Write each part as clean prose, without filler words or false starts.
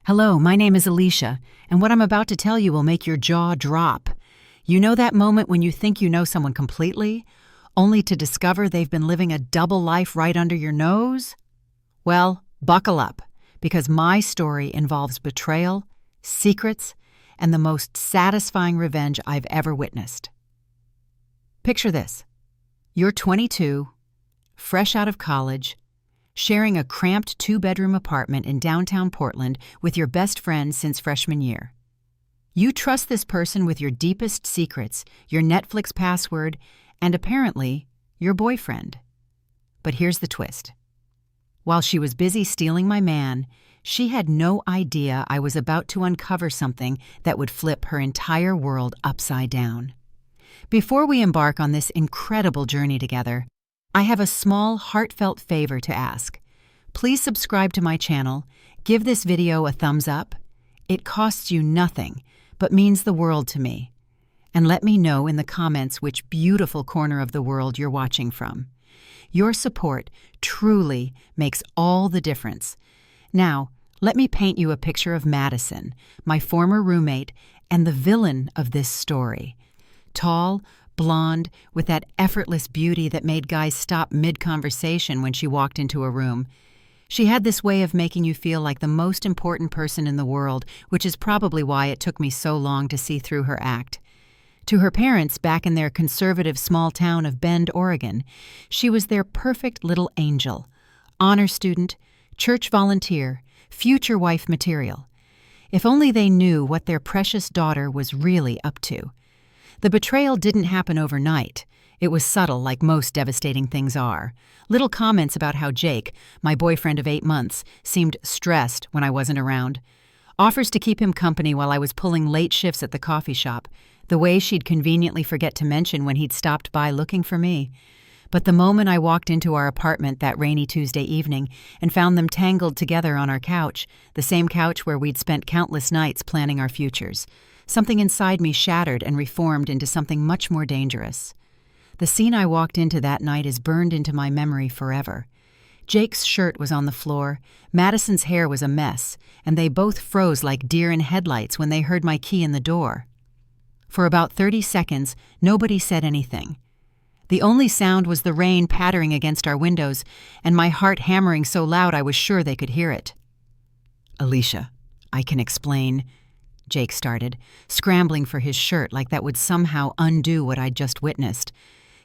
Hello, my name is Alicia, and what I'm about to tell you will make your jaw drop. You know that moment when you think you know someone completely, only to discover they've been living a double life right under your nose? Well, buckle up, because my story involves betrayal, secrets, and the most satisfying revenge I've ever witnessed. Picture this. You're 22, fresh out of college, sharing a cramped two-bedroom apartment in downtown Portland with your best friend since freshman year. You trust this person with your deepest secrets, your Netflix password, and apparently, your boyfriend. But here's the twist. While she was busy stealing my man, she had no idea I was about to uncover something that would flip her entire world upside down. Before we embark on this incredible journey together, I have a small, heartfelt favor to ask. Please subscribe to my channel, give this video a thumbs up. It costs you nothing, but means the world to me. And let me know in the comments which beautiful corner of the world you're watching from. Your support truly makes all the difference. Now, let me paint you a picture of Madison, my former roommate, and the villain of this story. Tall, blonde, with that effortless beauty that made guys stop mid-conversation when she walked into a room. She had this way of making you feel like the most important person in the world, which is probably why it took me so long to see through her act. To her parents back in their conservative small town of Bend, Oregon, she was their perfect little angel. Honor student, church volunteer, future wife material. If only they knew what their precious daughter was really up to. The betrayal didn't happen overnight. It was subtle, like most devastating things are. Little comments about how Jake, my boyfriend of 8 months, seemed stressed when I wasn't around. Offers to keep him company while I was pulling late shifts at the coffee shop. The way she'd conveniently forget to mention when he'd stopped by looking for me. But the moment I walked into our apartment that rainy Tuesday evening and found them tangled together on our couch, the same couch where we'd spent countless nights planning our futures, something inside me shattered and reformed into something much more dangerous. The scene I walked into that night is burned into my memory forever. Jake's shirt was on the floor, Madison's hair was a mess, and they both froze like deer in headlights when they heard my key in the door. For about 30 seconds, nobody said anything. The only sound was the rain pattering against our windows, and my heart hammering so loud I was sure they could hear it. "Alicia, I can explain," Jake started, scrambling for his shirt like that would somehow undo what I'd just witnessed.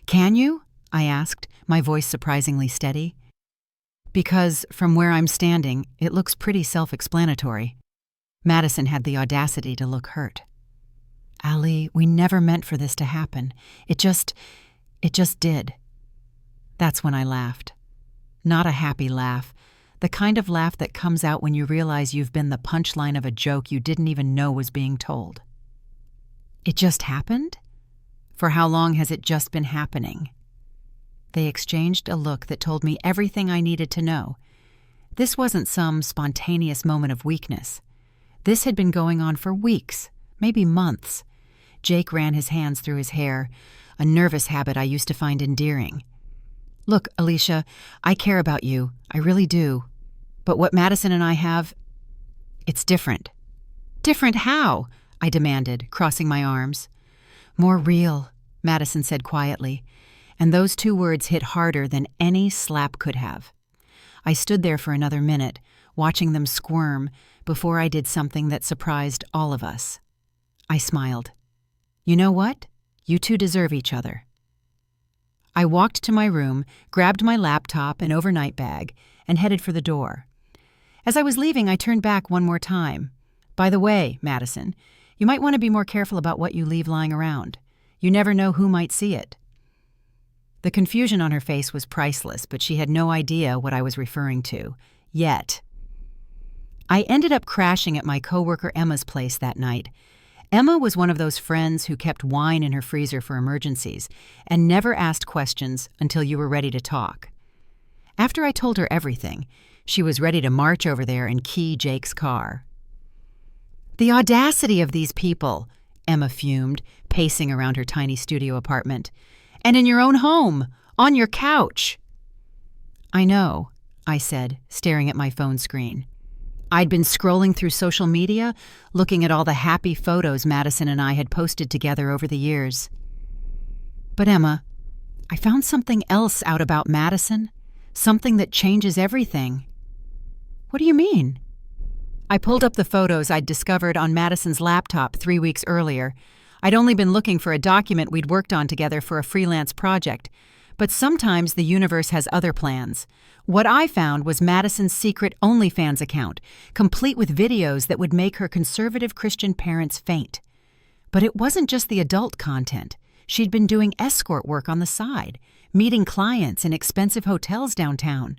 "Can you?" I asked, my voice surprisingly steady. "Because, from where I'm standing, it looks pretty self-explanatory." Madison had the audacity to look hurt. "Ali, we never meant for this to happen. It just did." That's when I laughed. Not a happy laugh. The kind of laugh that comes out when you realize you've been the punchline of a joke you didn't even know was being told. "It just happened? For how long has it just been happening?" They exchanged a look that told me everything I needed to know. This wasn't some spontaneous moment of weakness. This had been going on for weeks, maybe months. Jake ran his hands through his hair, a nervous habit I used to find endearing. "Look, Alicia, I care about you. I really do. But what Madison and I have, it's different." "Different how?" I demanded, crossing my arms. "More real," Madison said quietly, and those two words hit harder than any slap could have. I stood there for another minute, watching them squirm, before I did something that surprised all of us. I smiled. "You know what? You two deserve each other." I walked to my room, grabbed my laptop and overnight bag, and headed for the door. As I was leaving, I turned back one more time. "By the way, Madison, you might want to be more careful about what you leave lying around. You never know who might see it." The confusion on her face was priceless, but she had no idea what I was referring to. Yet. I ended up crashing at my coworker Emma's place that night. Emma was one of those friends who kept wine in her freezer for emergencies and never asked questions until you were ready to talk. After I told her everything, she was ready to march over there and key Jake's car. "The audacity of these people," Emma fumed, pacing around her tiny studio apartment. "And in your own home, on your couch." "I know," I said, staring at my phone screen. I'd been scrolling through social media, looking at all the happy photos Madison and I had posted together over the years. But Emma, I found something else out about Madison, something that changes everything. What do you mean? I pulled up the photos I'd discovered on Madison's laptop 3 weeks earlier. I'd only been looking for a document we'd worked on together for a freelance project, but sometimes the universe has other plans. What I found was Madison's secret OnlyFans account, complete with videos that would make her conservative Christian parents faint. But it wasn't just the adult content. She'd been doing escort work on the side, meeting clients in expensive hotels downtown.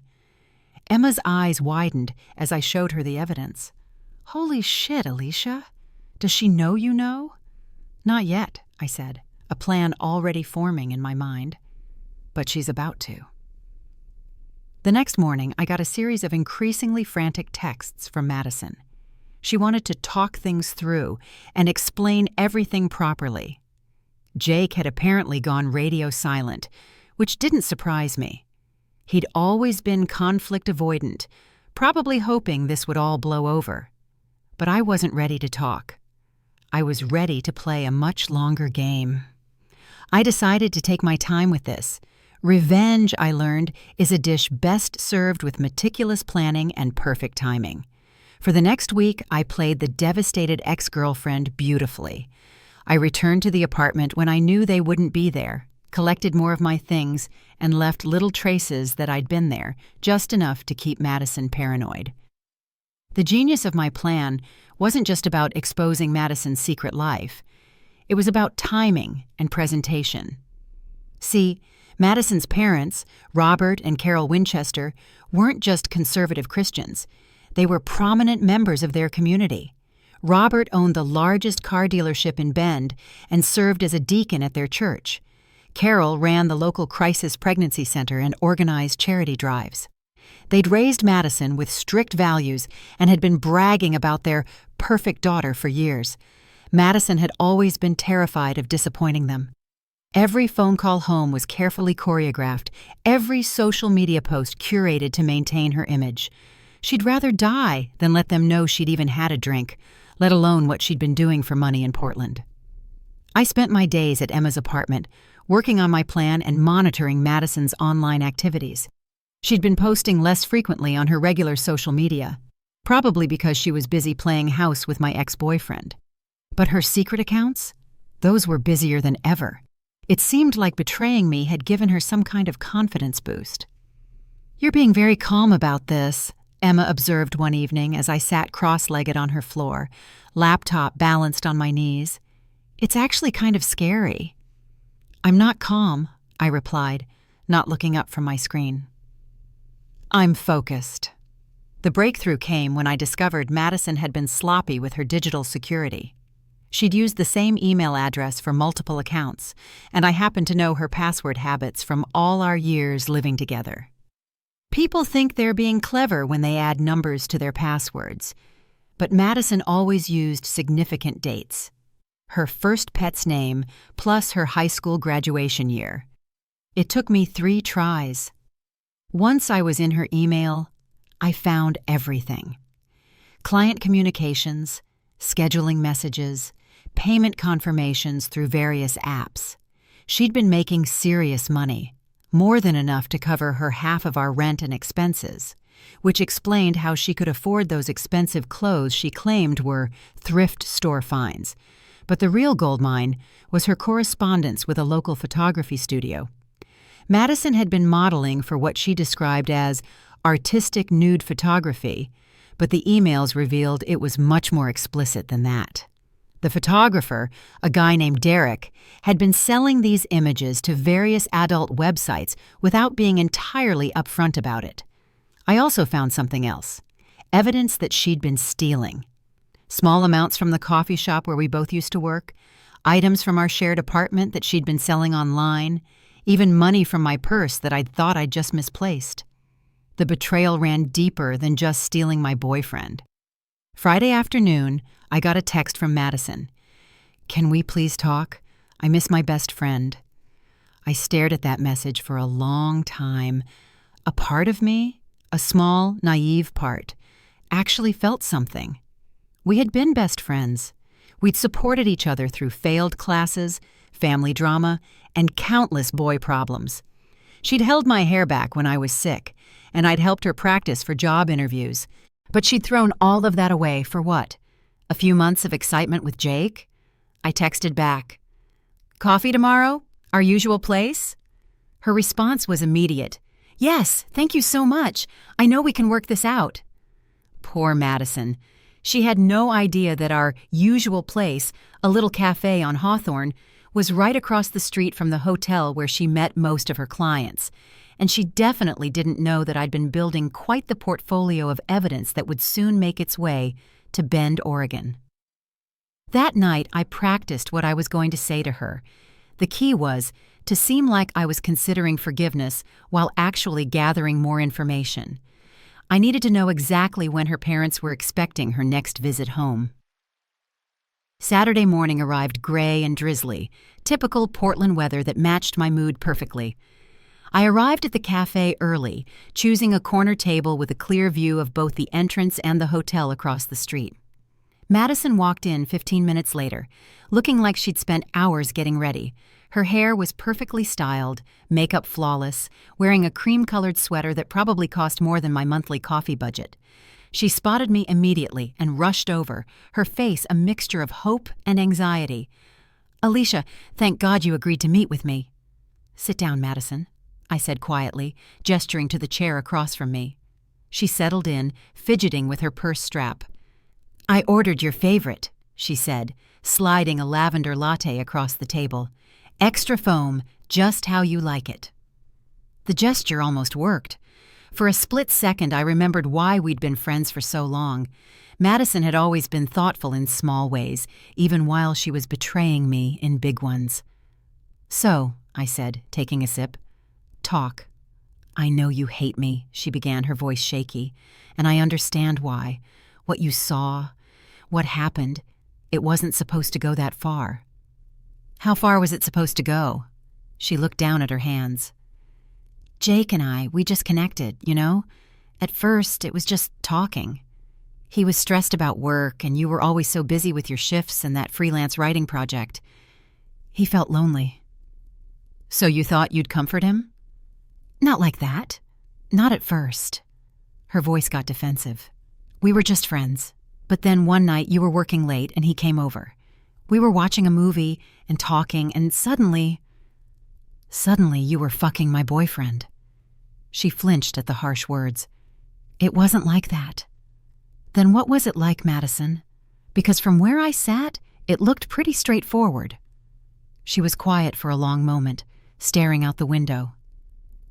Emma's eyes widened as I showed her the evidence. Holy shit, Alicia. Does she know you know? Not yet, I said, a plan already forming in my mind. But she's about to. The next morning, I got a series of increasingly frantic texts from Madison. She wanted to talk things through and explain everything properly. Jake had apparently gone radio silent, which didn't surprise me. He'd always been conflict avoidant, probably hoping this would all blow over. But I wasn't ready to talk. I was ready to play a much longer game. I decided to take my time with this. Revenge, I learned, is a dish best served with meticulous planning and perfect timing. For the next week, I played the devastated ex-girlfriend beautifully. I returned to the apartment when I knew they wouldn't be there, collected more of my things, and left little traces that I'd been there, just enough to keep Madison paranoid. The genius of my plan wasn't just about exposing Madison's secret life. It was about timing and presentation. See, Madison's parents, Robert and Carol Winchester, weren't just conservative Christians. They were prominent members of their community. Robert owned the largest car dealership in Bend and served as a deacon at their church. Carol ran the local crisis pregnancy center and organized charity drives. They'd raised Madison with strict values and had been bragging about their perfect daughter for years. Madison had always been terrified of disappointing them. Every phone call home was carefully choreographed, every social media post curated to maintain her image. She'd rather die than let them know she'd even had a drink, let alone what she'd been doing for money in Portland. I spent my days at Emma's apartment, working on my plan and monitoring Madison's online activities. She'd been posting less frequently on her regular social media, probably because she was busy playing house with my ex-boyfriend. But her secret accounts? Those were busier than ever. It seemed like betraying me had given her some kind of confidence boost. "You're being very calm about this," Emma observed one evening as I sat cross-legged on her floor, laptop balanced on my knees. "It's actually kind of scary." "I'm not calm," I replied, not looking up from my screen. "I'm focused." The breakthrough came when I discovered Madison had been sloppy with her digital security. She'd used the same email address for multiple accounts, and I happened to know her password habits from all our years living together. People think they're being clever when they add numbers to their passwords, but Madison always used significant dates. Her first pet's name plus her high school graduation year. It took me 3 tries. Once I was in her email, I found everything. Client communications, scheduling messages, payment confirmations through various apps. She'd been making serious money, more than enough to cover her half of our rent and expenses, which explained how she could afford those expensive clothes she claimed were thrift store finds. But the real goldmine was her correspondence with a local photography studio. Madison had been modeling for what she described as artistic nude photography, but the emails revealed it was much more explicit than that. The photographer, a guy named Derek, had been selling these images to various adult websites without being entirely upfront about it. I also found something else, evidence that she'd been stealing. Small amounts from the coffee shop where we both used to work, items from our shared apartment that she'd been selling online, even money from my purse that I'd thought I'd just misplaced. The betrayal ran deeper than just stealing my boyfriend. Friday afternoon, I got a text from Madison. "Can we please talk? I miss my best friend." I stared at that message for a long time. A part of me, a small, naive part, actually felt something. We had been best friends. We'd supported each other through failed classes, family drama, and countless boy problems. She'd held my hair back when I was sick, and I'd helped her practice for job interviews. But she'd thrown all of that away for what? A few months of excitement with Jake? I texted back, "Coffee tomorrow? Our usual place?" Her response was immediate. "Yes, thank you so much. I know we can work this out." Poor Madison. She had no idea that our usual place, a little cafe on Hawthorne, was right across the street from the hotel where she met most of her clients. And she definitely didn't know that I'd been building quite the portfolio of evidence that would soon make its way to Bend, Oregon. That night, I practiced what I was going to say to her. The key was to seem like I was considering forgiveness while actually gathering more information. I needed to know exactly when her parents were expecting her next visit home. Saturday morning arrived gray and drizzly, typical Portland weather that matched my mood perfectly. I arrived at the cafe early, choosing a corner table with a clear view of both the entrance and the hotel across the street. Madison walked in 15 minutes later, looking like she'd spent hours getting ready. Her hair was perfectly styled, makeup flawless, wearing a cream-colored sweater that probably cost more than my monthly coffee budget. She spotted me immediately and rushed over, her face a mixture of hope and anxiety. "Alicia, thank God you agreed to meet with me." "Sit down, Madison," I said quietly, gesturing to the chair across from me. She settled in, fidgeting with her purse strap. "I ordered your favorite," she said, sliding a lavender latte across the table. "Extra foam, just how you like it." The gesture almost worked. For a split second, I remembered why we'd been friends for so long. Madison had always been thoughtful in small ways, even while she was betraying me in big ones. "So," I said, taking a sip, "talk." "I know you hate me," she began, her voice shaky, "and I understand why. What you saw, what happened, it wasn't supposed to go that far." "How far was it supposed to go?" She looked down at her hands. "Jake and I, we just connected, you know? At first, it was just talking. He was stressed about work, and you were always so busy with your shifts and that freelance writing project. He felt lonely." "So you thought you'd comfort him?" "Not like that. Not at first." Her voice got defensive. "We were just friends. But then one night you were working late and he came over. We were watching a movie and talking, and suddenly you were fucking my boyfriend." She flinched at the harsh words. "It wasn't like that." "Then what was it like, Madison? Because from where I sat, it looked pretty straightforward." She was quiet for a long moment, staring out the window.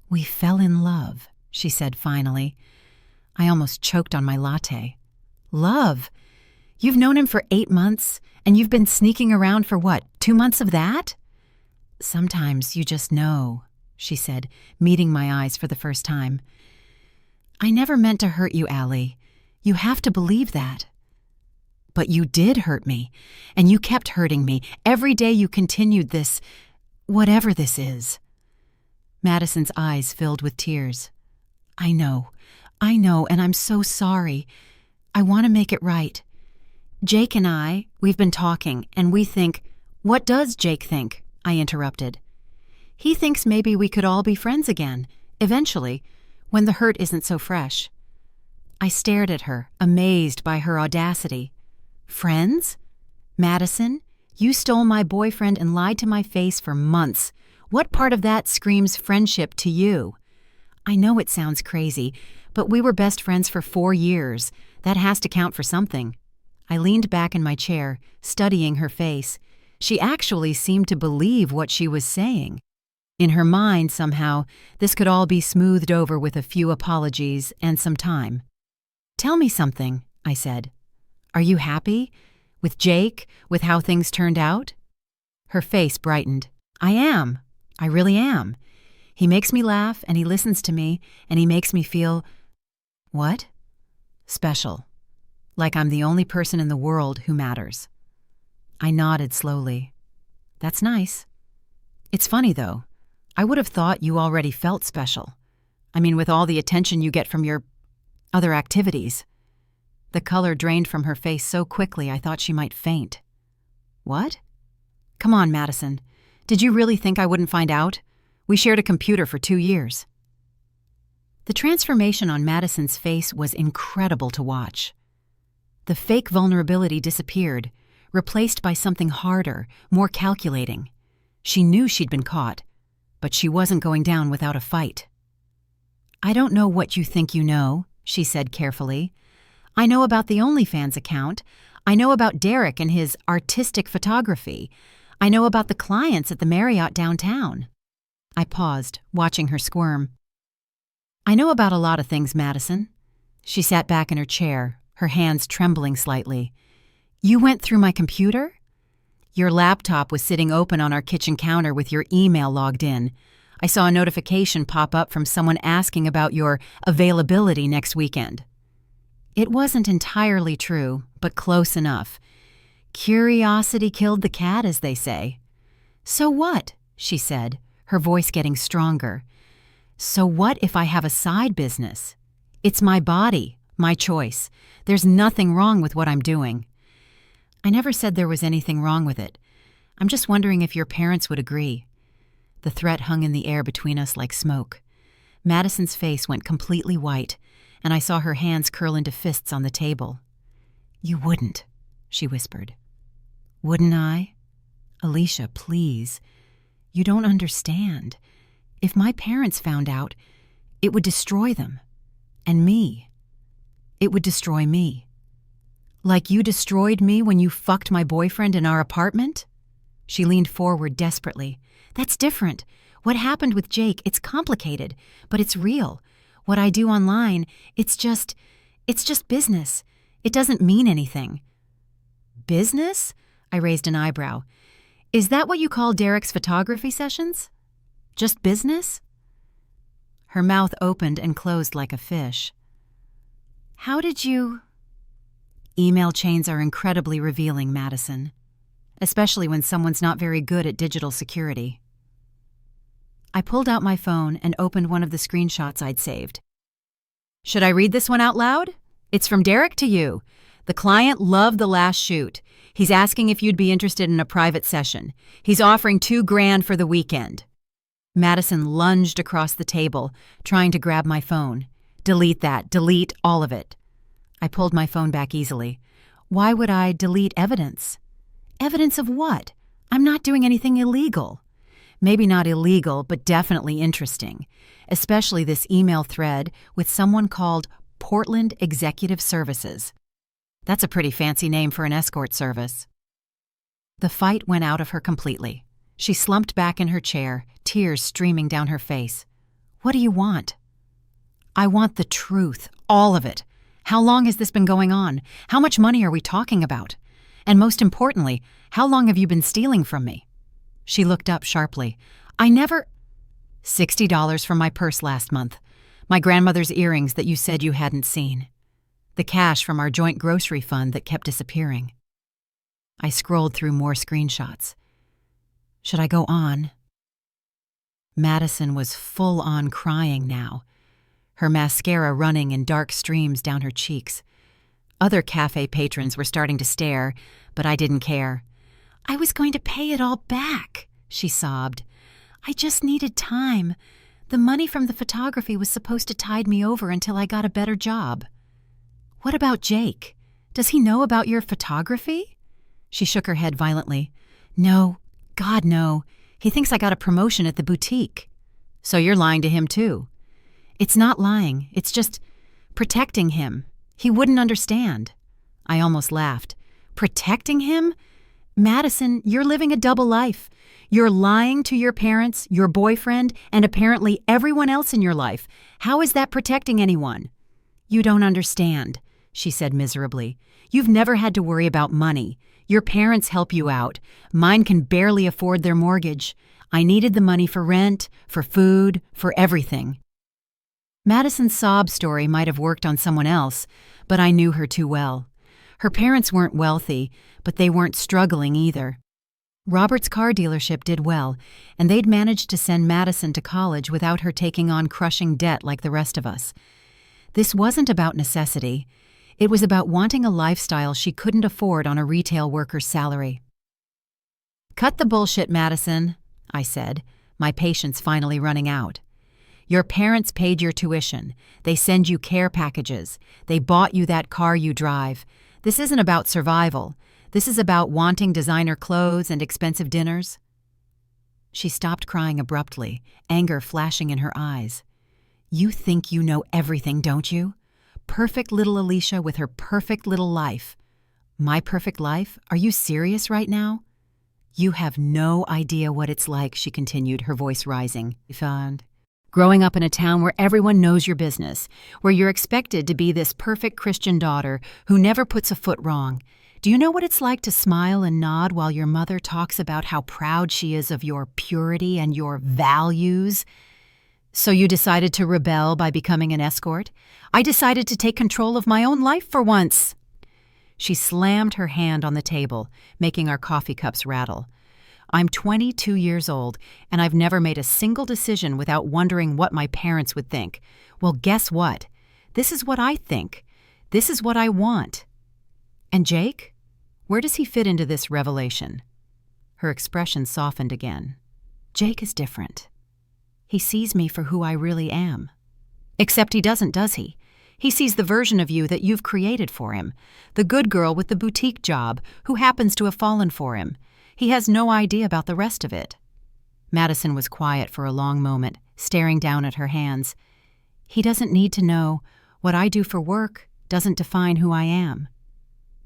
"We fell in love," she said finally. I almost choked on my latte. "Love? You've known him for 8 months, and you've been sneaking around for what, 2 months of that?" "Sometimes you just know," she said, meeting my eyes for the first time. "I never meant to hurt you, Allie. You have to believe that." "But you did hurt me, and you kept hurting me. Every day you continued this, whatever this is." Madison's eyes filled with tears. I know, and I'm so sorry. I want to make it right. Jake and I, we've been talking, and we think—" "What does Jake think?" I interrupted. "He thinks maybe we could all be friends again, eventually, when the hurt isn't so fresh." I stared at her, amazed by her audacity. "Friends? Madison, you stole my boyfriend and lied to my face for months. What part of that screams friendship to you?" "I know it sounds crazy, but we were best friends for 4 years. That has to count for something." I leaned back in my chair, studying her face. She actually seemed to believe what she was saying. In her mind, somehow, this could all be smoothed over with a few apologies and some time. "Tell me something," I said. "Are you happy? With Jake? With how things turned out?" Her face brightened. "I am. I really am. He makes me laugh, and he listens to me, and he makes me feel—" "What?" "Special. Like I'm the only person in the world who matters." I nodded slowly. "That's nice. It's funny, though. I would have thought you already felt special. I mean, with all the attention you get from your other activities." The color drained from her face so quickly I thought she might faint. What? Come on, Madison. Did you really think I wouldn't find out? We shared a computer for 2 years. The transformation on Madison's face was incredible to watch. The fake vulnerability disappeared, replaced by something harder, more calculating. She knew she'd been caught, but she wasn't going down without a fight. I don't know what you think you know, she said carefully. I know about the OnlyFans account. I know about Derek and his artistic photography. I know about the clients at the Marriott downtown. I paused, watching her squirm. I know about a lot of things, Madison. She sat back in her chair, her hands trembling slightly. You went through my computer? Your laptop was sitting open on our kitchen counter with your email logged in. I saw a notification pop up from someone asking about your availability next weekend. It wasn't entirely true, but close enough. Curiosity killed the cat, as they say. So what? She said, her voice getting stronger. So what if I have a side business? It's my body, my choice. There's nothing wrong with what I'm doing. I never said there was anything wrong with it. I'm just wondering if your parents would agree. The threat hung in the air between us like smoke. Madison's face went completely white, and I saw her hands curl into fists on the table. You wouldn't, she whispered. Wouldn't I? Alicia, please. You don't understand. If my parents found out, it would destroy them. And me. It would destroy me. Like you destroyed me when you fucked my boyfriend in our apartment? She leaned forward desperately. That's different. What happened with Jake, it's complicated, but it's real. What I do online, it's just business. It doesn't mean anything. Business? I raised an eyebrow. Is that what you call Derek's photography sessions? Just business? Her mouth opened and closed like a fish. How did you... Email chains are incredibly revealing, Madison, especially when someone's not very good at digital security. I pulled out my phone and opened one of the screenshots I'd saved. Should I read this one out loud? It's from Derek to you. The client loved the last shoot. He's asking if you'd be interested in a private session. He's offering $2,000 for the weekend. Madison lunged across the table, trying to grab my phone. Delete that. Delete all of it. I pulled my phone back easily. Why would I delete evidence? Evidence of what? I'm not doing anything illegal. Maybe not illegal, but definitely interesting. Especially this email thread with someone called Portland Executive Services. That's a pretty fancy name for an escort service. The fight went out of her completely. She slumped back in her chair, tears streaming down her face. What do you want? I want the truth, all of it. How long has this been going on? How much money are we talking about? And most importantly, how long have you been stealing from me? She looked up sharply. I never... $60 from my purse last month. My grandmother's earrings that you said you hadn't seen. The cash from our joint grocery fund that kept disappearing. I scrolled through more screenshots. Should I go on? Madison was full on crying now, her mascara running in dark streams down her cheeks. Other cafe patrons were starting to stare, but I didn't care. I was going to pay it all back, she sobbed. I just needed time. The money from the photography was supposed to tide me over until I got a better job. What about Jake? Does he know about your photography? She shook her head violently. No, God, no. He thinks I got a promotion at the boutique. So you're lying to him too. It's not lying. It's just protecting him. He wouldn't understand. I almost laughed. Protecting him? Madison, you're living a double life. You're lying to your parents, your boyfriend, and apparently everyone else in your life. How is that protecting anyone? You don't understand, she said miserably. You've never had to worry about money. Your parents help you out. Mine can barely afford their mortgage. I needed the money for rent, for food, for everything. Madison's sob story might have worked on someone else, but I knew her too well. Her parents weren't wealthy, but they weren't struggling either. Robert's car dealership did well, and they'd managed to send Madison to college without her taking on crushing debt like the rest of us. This wasn't about necessity. It was about wanting a lifestyle she couldn't afford on a retail worker's salary. "Cut the bullshit, Madison," I said, my patience finally running out. "Your parents paid your tuition. They send you care packages. They bought you that car you drive. This isn't about survival. This is about wanting designer clothes and expensive dinners." She stopped crying abruptly, anger flashing in her eyes. "You think you know everything, don't you? Perfect little Alicia with her perfect little life. My perfect life? Are you serious right now?" "You have no idea what it's like," she continued, her voice rising. "Growing up in a town where everyone knows your business, where you're expected to be this perfect Christian daughter who never puts a foot wrong. Do you know what it's like to smile and nod while your mother talks about how proud she is of your purity and your values? So you decided to rebel by becoming an escort? I decided to take control of my own life for once." She slammed her hand on the table, making our coffee cups rattle. "I'm 22 years old, and I've never made a single decision without wondering what my parents would think. Well, guess what? This is what I think. This is what I want. And Jake? Where does he fit into this revelation?" Her expression softened again. "Jake is different. He sees me for who I really am. Except he doesn't, does he? He sees the version of you that you've created for him, the good girl with the boutique job who happens to have fallen for him. He has no idea about the rest of it." Madison was quiet for a long moment, staring down at her hands. "He doesn't need to know. What I do for work doesn't define who I am.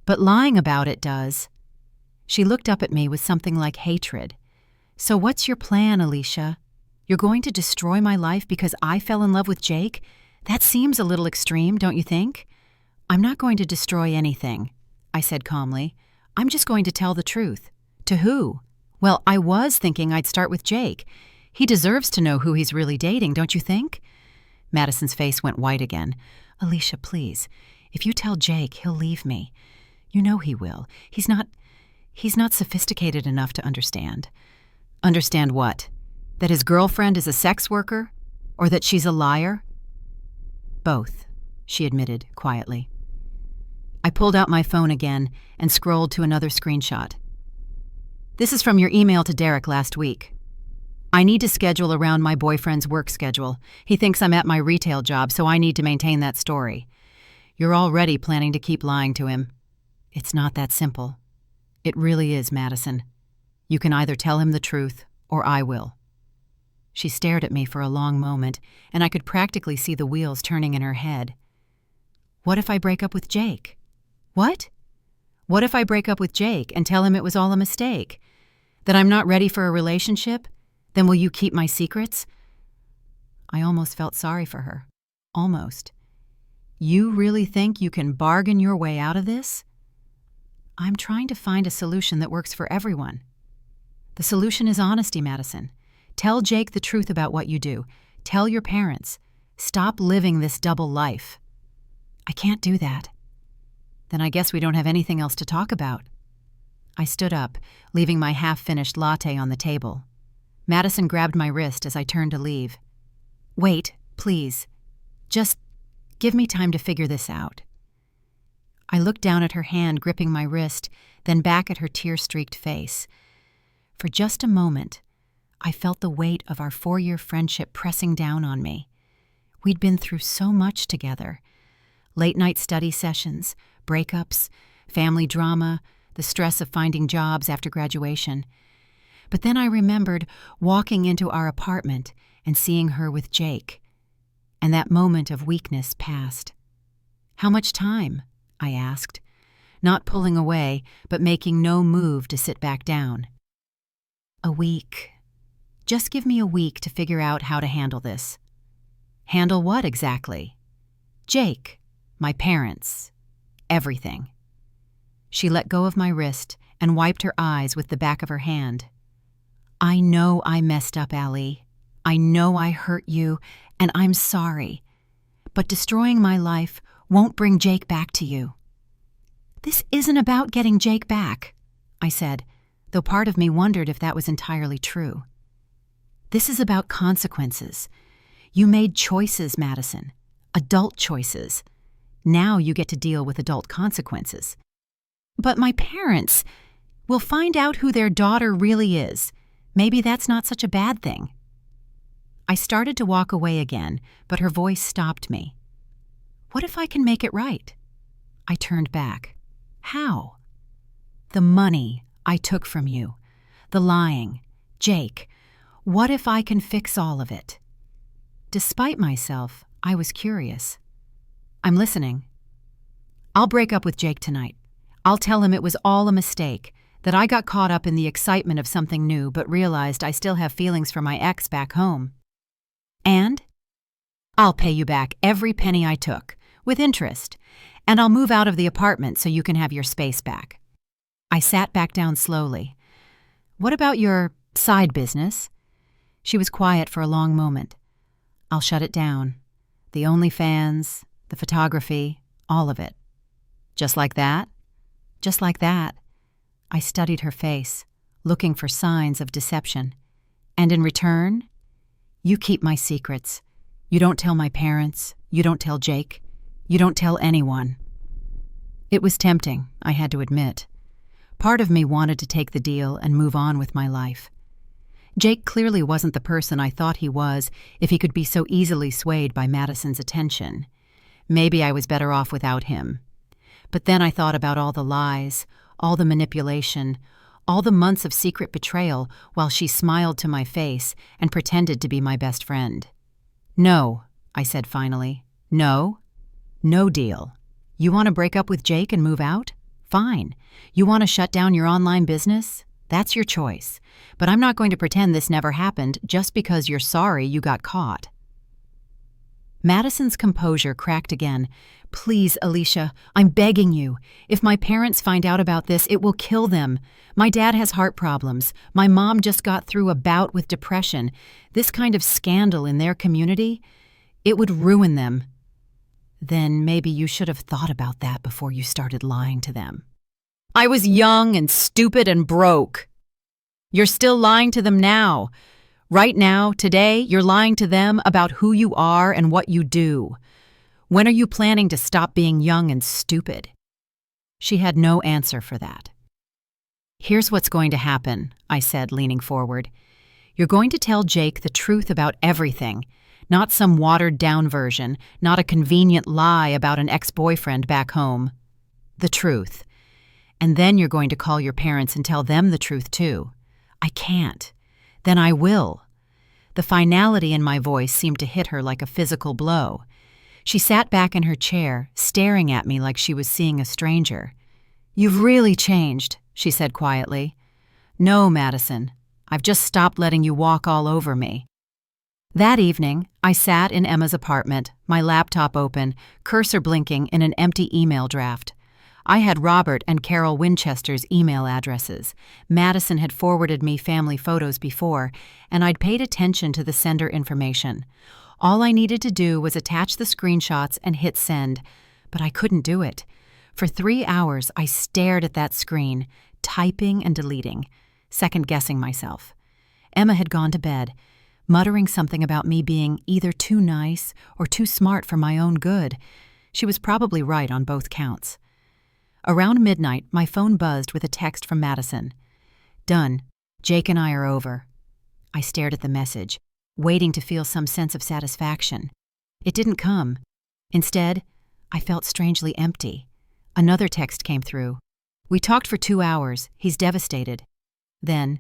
But lying about it does." She looked up at me with something like hatred. "So what's your plan, Alicia? You're going to destroy my life because I fell in love with Jake? That seems a little extreme, don't you think?" "I'm not going to destroy anything," I said calmly. "I'm just going to tell the truth." "To who?" "Well, I was thinking I'd start with Jake. He deserves to know who he's really dating, don't you think?" Madison's face went white again. "Alicia, please. If you tell Jake, he'll leave me. You know he will. He's not sophisticated enough to understand." "Understand what? That his girlfriend is a sex worker? Or that she's a liar?" "Both," she admitted quietly. I pulled out my phone again and scrolled to another screenshot. "This is from your email to Derek last week. I need to schedule around my boyfriend's work schedule. He thinks I'm at my retail job, so I need to maintain that story. You're already planning to keep lying to him. It's not that simple. It really is, Madison. You can either tell him the truth, or I will." She stared at me for a long moment, and I could practically see the wheels turning in her head. "What if I break up with Jake?" "What?" "What if I break up with Jake and tell him it was all a mistake? That I'm not ready for a relationship? Then will you keep my secrets?" I almost felt sorry for her. Almost. "You really think you can bargain your way out of this?" "I'm trying to find a solution that works for everyone. The solution is honesty, Madison. Tell Jake the truth about what you do. Tell your parents. Stop living this double life." "I can't do that." "Then I guess we don't have anything else to talk about." I stood up, leaving my half-finished latte on the table. Madison grabbed my wrist as I turned to leave. "Wait, please. Just give me time to figure this out." I looked down at her hand gripping my wrist, then back at her tear-streaked face. For just a moment, I felt the weight of our 4-year friendship pressing down on me. We'd been through so much together. Late-night study sessions, breakups, family drama, the stress of finding jobs after graduation. But then I remembered walking into our apartment and seeing her with Jake. And that moment of weakness passed. "How much time?" I asked, not pulling away, but making no move to sit back down. "A week. Just give me a week to figure out how to handle this." "Handle what exactly?" "Jake, my parents, everything." She let go of my wrist and wiped her eyes with the back of her hand. "I know I messed up, Allie. I know I hurt you, and I'm sorry. But destroying my life won't bring Jake back to you." "This isn't about getting Jake back," I said, though part of me wondered if that was entirely true. "This is about consequences. You made choices, Madison. Adult choices. Now you get to deal with adult consequences. But my parents will find out who their daughter really is. Maybe that's not such a bad thing. I started to walk away again, but her voice stopped me. What if I can make it right? I turned back. How? The money I took from you, the lying, Jake. What if I can fix all of it? Despite myself, I was curious. I'm listening. I'll break up with Jake tonight. I'll tell him it was all a mistake, that I got caught up in the excitement of something new but realized I still have feelings for my ex back home. And I'll pay you back every penny I took, with interest, and I'll move out of the apartment so you can have your space back. I sat back down slowly. What about your side business? She was quiet for a long moment. I'll shut it down. The OnlyFans, the photography, all of it. Just like that? Just like that. I studied her face, looking for signs of deception. And in return, you keep my secrets. You don't tell my parents. You don't tell Jake. You don't tell anyone. It was tempting, I had to admit. Part of me wanted to take the deal and move on with my life. Jake clearly wasn't the person I thought he was if he could be so easily swayed by Madison's attention. Maybe I was better off without him. But then I thought about all the lies, all the manipulation, all the months of secret betrayal while she smiled to my face and pretended to be my best friend. No, I said finally. No? No deal. You want to break up with Jake and move out? Fine. You want to shut down your online business? That's your choice. But I'm not going to pretend this never happened just because you're sorry you got caught. Madison's composure cracked again. Please, Alicia, I'm begging you. If my parents find out about this, it will kill them. My dad has heart problems. My mom just got through a bout with depression. This kind of scandal in their community, it would ruin them. Then maybe you should have thought about that before you started lying to them. I was young and stupid and broke. You're still lying to them now. Right now, today, you're lying to them about who you are and what you do. When are you planning to stop being young and stupid? She had no answer for that. Here's what's going to happen, I said, leaning forward. You're going to tell Jake the truth about everything, not some watered-down version, not a convenient lie about an ex-boyfriend back home. The truth. And then you're going to call your parents and tell them the truth too. I can't. Then I will. The finality in my voice seemed to hit her like a physical blow. She sat back in her chair, staring at me like she was seeing a stranger. You've really changed, she said quietly. No, Madison. I've just stopped letting you walk all over me. That evening, I sat in Emma's apartment, my laptop open, cursor blinking in an empty email draft. I had Robert and Carol Winchester's email addresses. Madison had forwarded me family photos before, and I'd paid attention to the sender information. All I needed to do was attach the screenshots and hit send, but I couldn't do it. For 3 hours, I stared at that screen, typing and deleting, second-guessing myself. Emma had gone to bed, muttering something about me being either too nice or too smart for my own good. She was probably right on both counts. Around midnight, my phone buzzed with a text from Madison. Done. Jake and I are over. I stared at the message, waiting to feel some sense of satisfaction. It didn't come. Instead, I felt strangely empty. Another text came through. We talked for 2 hours. He's devastated. Then,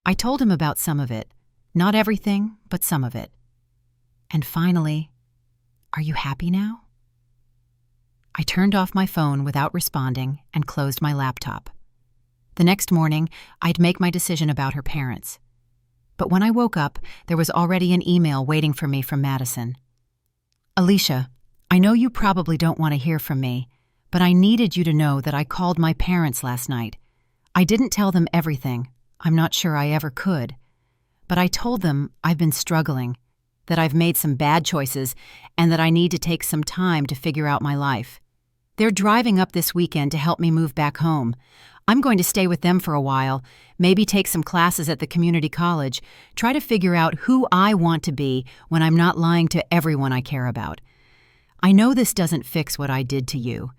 I told him about some of it. Not everything, but some of it. And finally, are you happy now? I turned off my phone without responding and closed my laptop. The next morning, I'd make my decision about her parents. But when I woke up, there was already an email waiting for me from Madison. Alicia, I know you probably don't want to hear from me, but I needed you to know that I called my parents last night. I didn't tell them everything. I'm not sure I ever could. But I told them I've been struggling, that I've made some bad choices, and that I need to take some time to figure out my life. They're driving up this weekend to help me move back home. I'm going to stay with them for a while, maybe take some classes at the community college, try to figure out who I want to be when I'm not lying to everyone I care about. I know this doesn't fix what I did to you.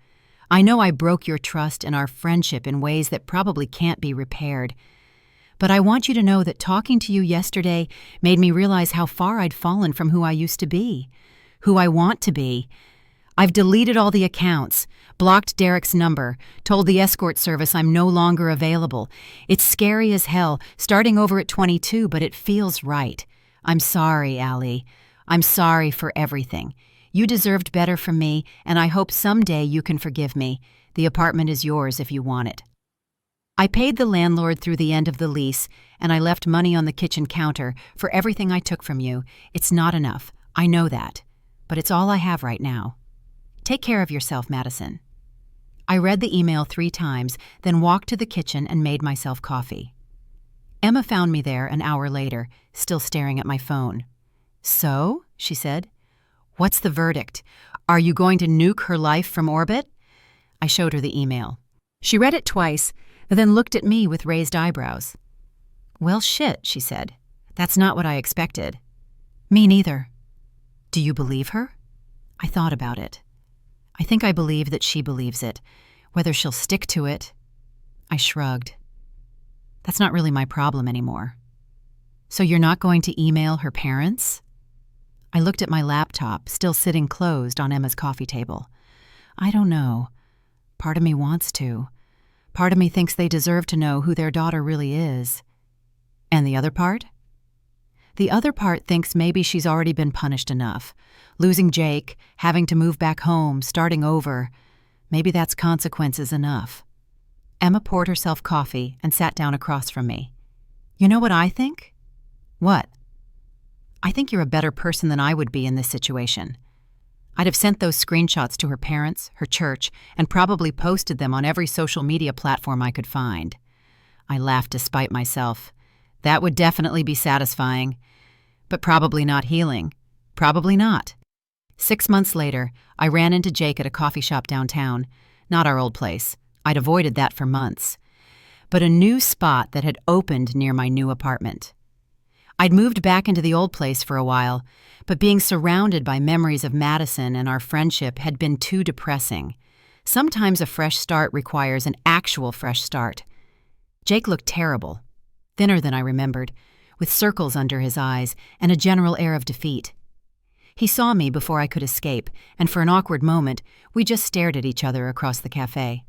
I know I broke your trust and our friendship in ways that probably can't be repaired. But I want you to know that talking to you yesterday made me realize how far I'd fallen from who I used to be, who I want to be. I've deleted all the accounts, blocked Derek's number, told the escort service I'm no longer available. It's scary as hell, starting over at 22, but it feels right. I'm sorry, Allie. I'm sorry for everything. You deserved better from me, and I hope someday you can forgive me. The apartment is yours if you want it. I paid the landlord through the end of the lease, and I left money on the kitchen counter for everything I took from you. It's not enough. I know that. But it's all I have right now. Take care of yourself, Madison. I read the email 3 times, then walked to the kitchen and made myself coffee. Emma found me there an hour later, still staring at my phone. So, she said, what's the verdict? Are you going to nuke her life from orbit? I showed her the email. She read it twice, then looked at me with raised eyebrows. Well, shit, she said. That's not what I expected. Me neither. Do you believe her? I thought about it. I think I believe that she believes it. Whether she'll stick to it, I shrugged. That's not really my problem anymore. So you're not going to email her parents? I looked at my laptop, still sitting closed on Emma's coffee table. I don't know. Part of me wants to. Part of me thinks they deserve to know who their daughter really is. And the other part? The other part thinks maybe she's already been punished enough. Losing Jake, having to move back home, starting over. Maybe that's consequences enough. Emma poured herself coffee and sat down across from me. You know what I think? What? I think you're a better person than I would be in this situation. I'd have sent those screenshots to her parents, her church, and probably posted them on every social media platform I could find. I laughed despite myself. That would definitely be satisfying. But probably not healing. Probably not. 6 months later, I ran into Jake at a coffee shop downtown. Not our old place. I'd avoided that for months. But a new spot that had opened near my new apartment. I'd moved back into the old place for a while, but being surrounded by memories of Madison and our friendship had been too depressing. Sometimes a fresh start requires an actual fresh start. Jake looked terrible, thinner than I remembered, with circles under his eyes and a general air of defeat. He saw me before I could escape, and for an awkward moment, we just stared at each other across the cafe.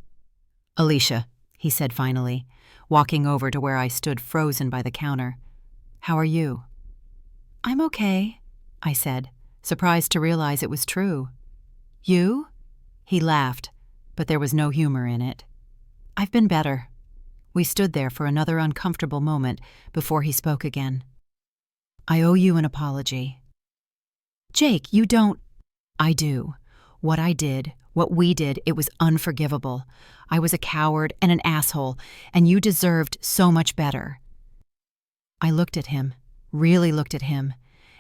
Alicia, he said finally, walking over to where I stood frozen by the counter. How are you? I'm okay, I said, surprised to realize it was true. You? He laughed, but there was no humor in it. I've been better. We stood there for another uncomfortable moment before he spoke again. I owe you an apology. Jake, you don't... I do. What I did, what we did, it was unforgivable. I was a coward and an asshole, and you deserved so much better. I looked at him, really looked at him,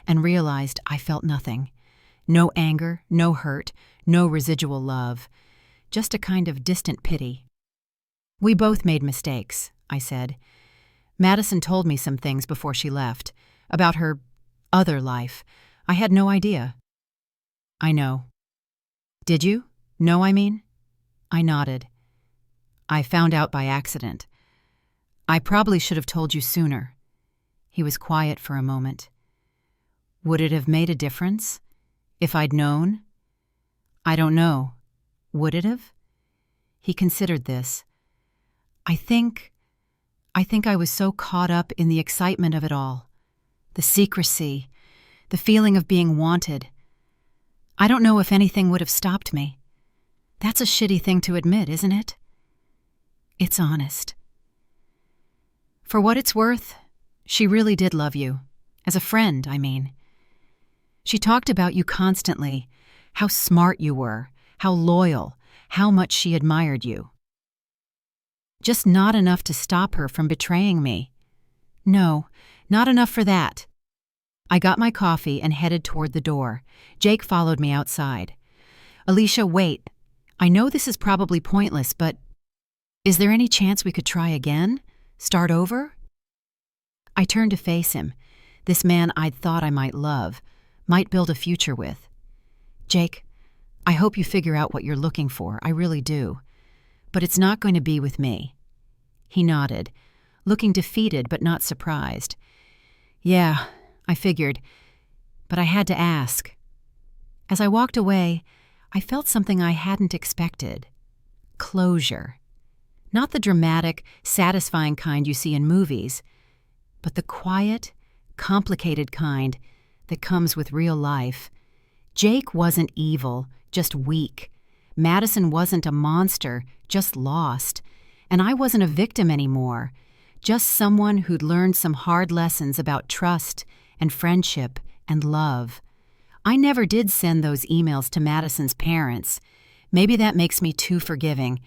and realized I felt nothing. No anger, no hurt, no residual love. Just a kind of distant pity. We both made mistakes, I said. Madison told me some things before she left, about her other life. I had no idea. I know. Did you? No, I mean? I nodded. I found out by accident. I probably should have told you sooner. He was quiet for a moment. Would it have made a difference? If I'd known? I don't know. Would it have? He considered this. I think I was so caught up in the excitement of it all. The secrecy, the feeling of being wanted. I don't know if anything would have stopped me. That's a shitty thing to admit, isn't it? It's honest. For what it's worth, she really did love you. As a friend, I mean. She talked about you constantly, how smart you were, how loyal, how much she admired you. Just not enough to stop her from betraying me. No, not enough for that. I got my coffee and headed toward the door. Jake followed me outside. Alicia, wait. I know this is probably pointless, but is there any chance we could try again? Start over? I turned to face him, this man I'd thought I might love, might build a future with. Jake, I hope you figure out what you're looking for, I really do. But it's not going to be with me." He nodded, looking defeated but not surprised. "Yeah, I figured, but I had to ask." As I walked away, I felt something I hadn't expected. Closure. Not the dramatic, satisfying kind you see in movies, but the quiet, complicated kind that comes with real life. Jake wasn't evil, just weak. Madison wasn't a monster, just lost. And I wasn't a victim anymore, just someone who'd learned some hard lessons about trust and friendship and love. I never did send those emails to Madison's parents. Maybe that makes me too forgiving,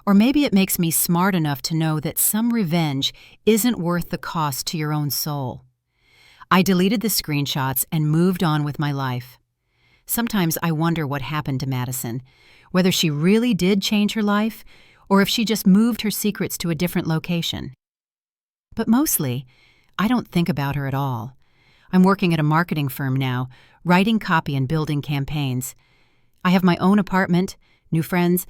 or maybe it makes me smart enough to know that some revenge isn't worth the cost to your own soul. I deleted the screenshots and moved on with my life. Sometimes I wonder what happened to Madison, whether she really did change her life, or if she just moved her secrets to a different location. But mostly, I don't think about her at all. I'm working at a marketing firm now, writing copy and building campaigns. I have my own apartment, new friends,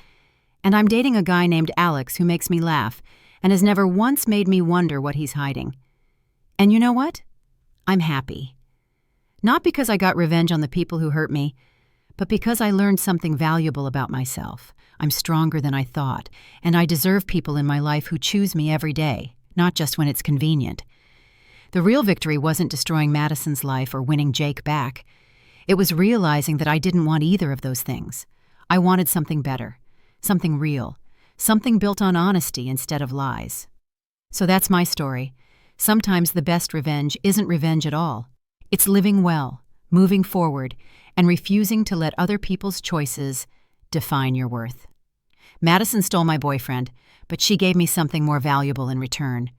and I'm dating a guy named Alex who makes me laugh and has never once made me wonder what he's hiding. And you know what? I'm happy. Not because I got revenge on the people who hurt me, but because I learned something valuable about myself. I'm stronger than I thought, and I deserve people in my life who choose me every day, not just when it's convenient. The real victory wasn't destroying Madison's life or winning Jake back. It was realizing that I didn't want either of those things. I wanted something better, something real, something built on honesty instead of lies. So that's my story. Sometimes the best revenge isn't revenge at all. It's living well, moving forward, and refusing to let other people's choices define your worth. Madison stole my boyfriend, but she gave me something more valuable in return.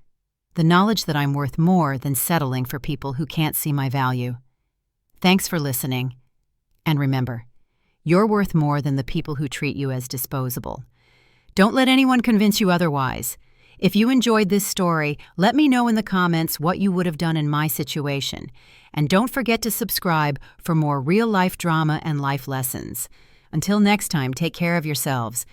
The knowledge that I'm worth more than settling for people who can't see my value. Thanks for listening. And remember, you're worth more than the people who treat you as disposable. Don't let anyone convince you otherwise. If you enjoyed this story, let me know in the comments what you would have done in my situation. And don't forget to subscribe for more real-life drama and life lessons. Until next time, take care of yourselves.